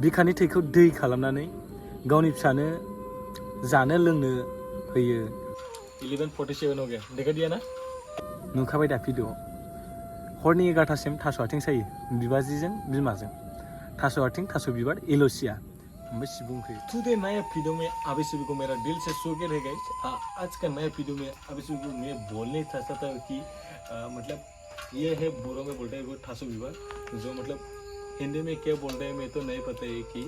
बिखानि थैखौ दै खालामनानै गावनि फिसानो जानो लोंनो होयो। 11:47 हो गया देखा दिया ना नुखाबाय दा भिडिअ हरनि 11टासिम थास' आथिं सायो बिबाजैजों बिमाजों थास' आथिं थास' बिबार एल'सिया ओमफ्राय सिबुं ओंख्रि। टुडे नया वीडियो में अभी सभी को मेरा दिल से स्वागत है गाइस। आज का नया वीडियो में अभी सभी को मैं बोलने चाहता था कि मतलब ये है बोरो में बोलते हैं वो थासो विवाह जो मतलब हिंदी में क्या बोलते हैं मैं तो नहीं पता है कि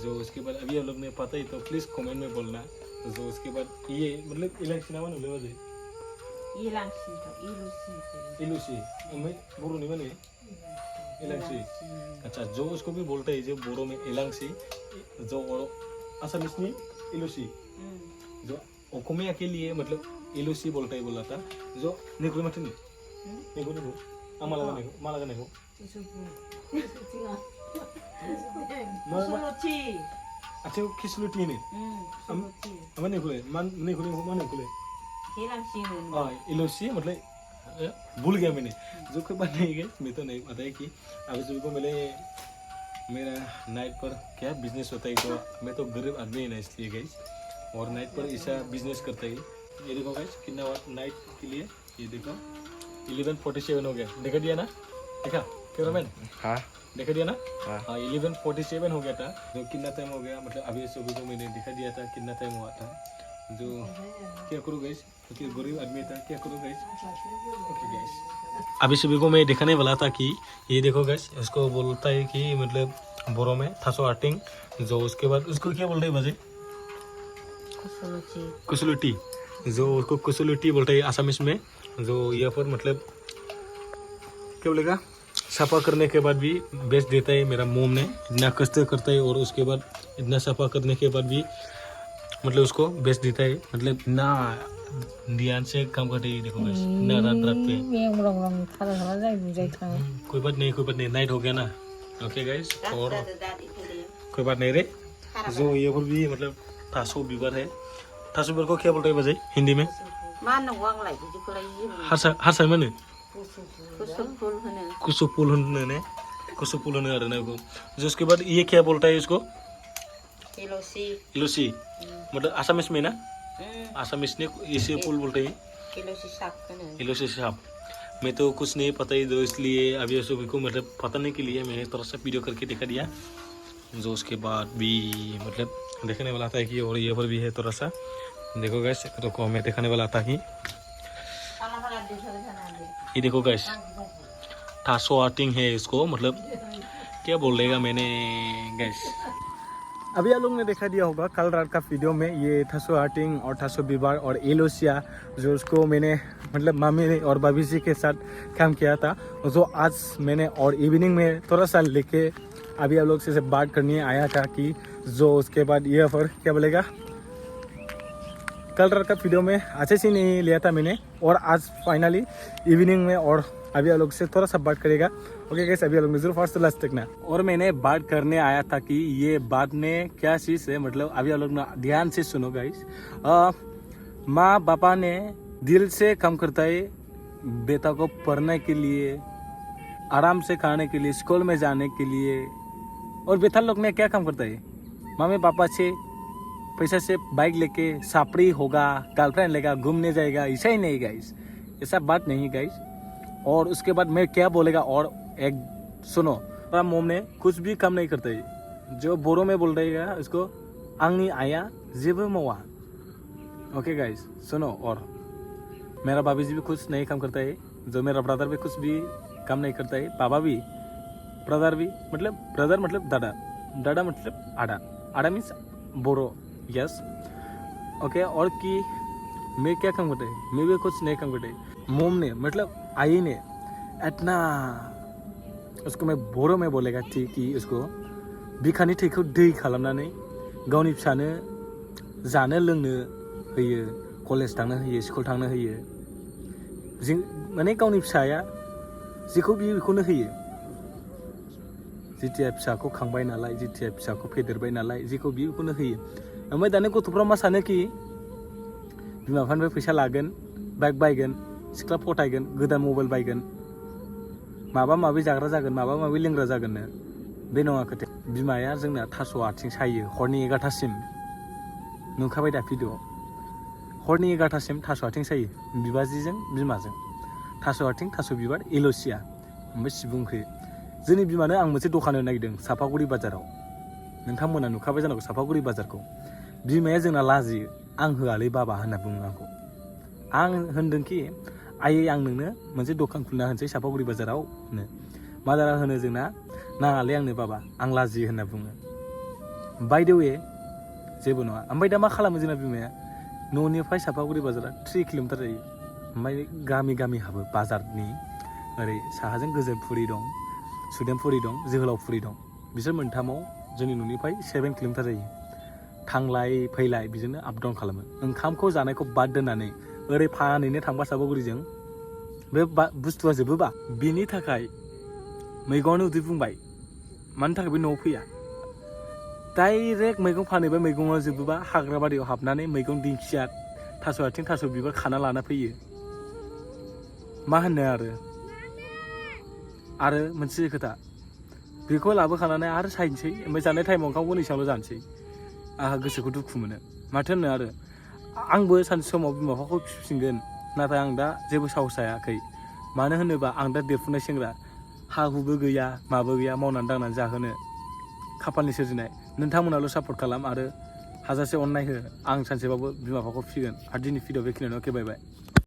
जो उसके बाद अभी आप लोग ने पता ही तो प्लीज़ कमेंट में बोलना। जो उसके बाद ये मतलब इलेक्शन आवन होले बाजे इलूसी मैं बोरो नहीं बने इलांगसी। अच्छा जो उसको भी बोलते हैं जो बोरो में इलांगसी जो और असमिस में इलूसी जो ओकोमिया के लिए मतलब इलूसी बोलता है बोला था जो निकुल मत नहीं निकुल निकुल माला गाने को अच्छा किसलुटी ने हम निकुले मान निकुले इलूसी मतलब भूल गया मैंने जो कोई बात नहीं है मैं तो नहीं पता है कि अभी सभी को मिले मेरा नाइट पर क्या बिजनेस होता है तो मैं तो गरीब आदमी है ना इसलिए गाइस और नाइट पर ऐसा बिजनेस करता है। ये देखो गाइस कितना नाइट के लिए ये देखो 11:47 हो गया देखा दिया ना देखा कैमरामैन हाँ देखा दिया ना हाँ 11:47 हो गया था जो कितना टाइम हो गया मतलब अभी सभी को मैंने दिखा दिया था कितना टाइम हुआ था जो क्या करूँ गाइस क्योंकि गरीब आदमी था क्या करूँ गाइस। ओके गाइस अभी सभी को मैं दिखाने वाला था कि ये देखो गाइस इसको बोलता है कि मतलब बोरो में थासो आटिंग जो उसके बाद उसको क्या बोलते हैं बजे कुसलुटी जो उसको कुसलुटी बोलते हैं आसामिस में जो यहाँ पर मतलब क्या बोलेगा सफ़ा करने के बाद भी बेच देता है। मेरा मोम ने इतना कष्ट करता है और उसके बाद इतना सफ़ा करने के बाद भी मतलब उसको बेच देता है मतलब इतना ध्यान से काम करते ही देखो बस इतना रात पे कोई बात नहीं नाइट हो गया ना। ओके गाइस और कोई बात नहीं रे जो ये पर भी मतलब थासो बिबार है थासो बिबार को क्या बोलते हैं बजाय हिंदी में हारसा माने कुसुपुल होने आरो ना वो जो उसके बाद ये क्या बोलता है इसको इलूसी मतलब आसामिस में ना आसामिस ने इसे पुल बोलते हैं इलूसी साहब। मैं तो कुछ नहीं पता ही जो इसलिए अभी सभी को मतलब बताने के लिए मैंने थोड़ा सा वीडियो करके दिखा दिया जो उसके बाद भी मतलब देखने वाला था कि और ये पर भी है थोड़ा सा देखो गैस तो मैं दिखाने वाला था कि ये देखो गैस थासो आटिंग है इसको मतलब क्या बोलेगा मैंने गैस अभी आप लोग ने देखा दिया होगा कल रात का वीडियो में ये थासो आटिंग और थासो बिबार और एलोसिया जो उसको मैंने मतलब मामी ने और भाभी जी के साथ काम किया था जो आज मैंने और इवनिंग में थोड़ा सा लेके अभी आप लोग से बात करने आया था कि जो उसके बाद ये पर क्या बोलेगा कल रात का वीडियो में अच्छे से नहीं लिया था मैंने और आज फाइनली इवनिंग में और अभी आप लोग से थोड़ा सा बात करेगा। ओके गाइस अभी आप लोग जरूर फर्स्ट लास्ट तक ना और मैंने बात करने आया था कि ये बात में क्या चीज़ है मतलब अभी आप लोग ध्यान से सुनो गाइस। माँ पापा ने दिल से काम करता है बेटा को पढ़ने के लिए आराम से खाने के लिए स्कूल में जाने के लिए और बेटा लोग ने क्या काम करता है मम्मी पापा से पैसा से बाइक लेके सापड़ी होगा गर्लफ्रेंड लेगा घूमने जाएगा ऐसा ही नहीं गाइस ऐसा बात नहीं गाइस। और उसके बाद मैं क्या बोलेगा और एक सुनो मेरा मोम ने कुछ भी काम नहीं करता है जो बोरो में बोल रहेगा उसको आंगनी आया जेबो मवा। ओके गाइस सुनो और मेरा भाभी जी भी कुछ नहीं काम करता है जो मेरा ब्रदर भी कुछ भी काम नहीं करता है पापा भी ब्रदर मतलब दादा मतलब आड़ा मीन्स बोरो यस। ओके और कि मैं क्या काम करता है मैं भी कुछ नहीं काम करता है मोम ने मतलब आई ने इतना उसको मैं बोरो में बोलेगा थी कि उसको बिखानि थैखौ दै खालामनानै गावनि फिसानो जानो लोंनो होयो कलेज थांनो होयो स्कुल थांनो होयो माने गावनि फिसाया जेखौ बियो बेखौनो होयो जेथिया फिसाखौ खांबाय नालाय जेथिया फिसाखौ फेदेरबाय नालाय जेखौ बियो बेखौनो होयो। ओमफ्राय दानि गथ'फ्रा मा सानो कि बिमा बिफानिफ्राय फैसा लागोन बाइक बायगोन सिख्ला फथायगोन गोदान मबाइल बायगोन माबा माबि जाग्रा जागोन माबा माबि लोंग्रा जागोननो बे नङा खोथाया बिमाया जोंना थास' आथिं सायो हरनि 11टासिम नुखाबाय दा भिडिअ हरनि 11टासिम थास' आथिं सायो बिबाजैजों बिमाजों थास' आथिं थास' बिबार एल'सिया ओमफ्राय सिबुं ओंख्रि जोंनि बिमानो आं मोनसे दखान होनो नागिरदों सापागुरि बाजाराव नोंथांमोना नुखाबाय जानांगौ सापागुरि बाजारखौ बिमाया जोंना लाजियो आं होआलै बाबा होनना बुङो आंखौ आं होनदोंखि आयै आं नोंनो मोनसे दखान खुलिना होनोसै सापागुरि बाजाराव होनो मादारा होनो जोंना नाङालै आंनो बाबा आं लाजियो होनना बुङो बाय द वे जेबो नङा ओमफ्राय दा मा खालामो जोंना बिमाया न'निफ्राय सापागुरि बाजारा 3 किल'मिटार जायो ओमफ्राय गामि हाबो बाजारनि ओरै साहाजों गोजोनफुरि दं सुदेमफुरि दं जोहोलावफुरि दं बिसोर मोनथामाव जोंनि न'निफ्राय 7 किल'मिटार जायो थांलाय फैलाय बिजोंनो आप डाउन खालामो ओंखामखौ जानायखौ बाद दोननानै ओरै फानैनो थांबा सापागुरिजों बे बुस्थुआ जोबोबा बेनि थाखाय मैगंआनो उदै बुंबाय मानि थाखाय बे न'आव फैया डाइरेक्ट मैगं फानहैबाय मैगङा जोबोबा हाग्रा बारियाव हाबनानै मैगं दिंखिया थास' आथिं थास' बिबार खाना लाना फैयो मा होनो आरो मोनसे खोथा बेखौ लाबोखानानै आरो सायनोसै ओमफ्राय जानाय टाइमाव ओंखामखौ एसेबांल' जानोसै आंहा गोसोखौ दुखु मोनो माथो होनो आंबो सानसे समाव बिमा बिफाखौ फिसिगोन नाथाय आं दा जेबो साहस जायाखै मानो होनोबा आं दा देरफुनाय सेंग्रा हा हुबो गैया माबो गैया मावनानै दांनानै जाहोनो खाफालनि सोरजिनाय नोंथांमोनाल' सापर्ट खालाम आरो हाजासे अननाय हो आं सानसेबाबो बिमा बिफाखौ फिसिगोन आरो दिनै भिडिअ बेखिनियावनो बाय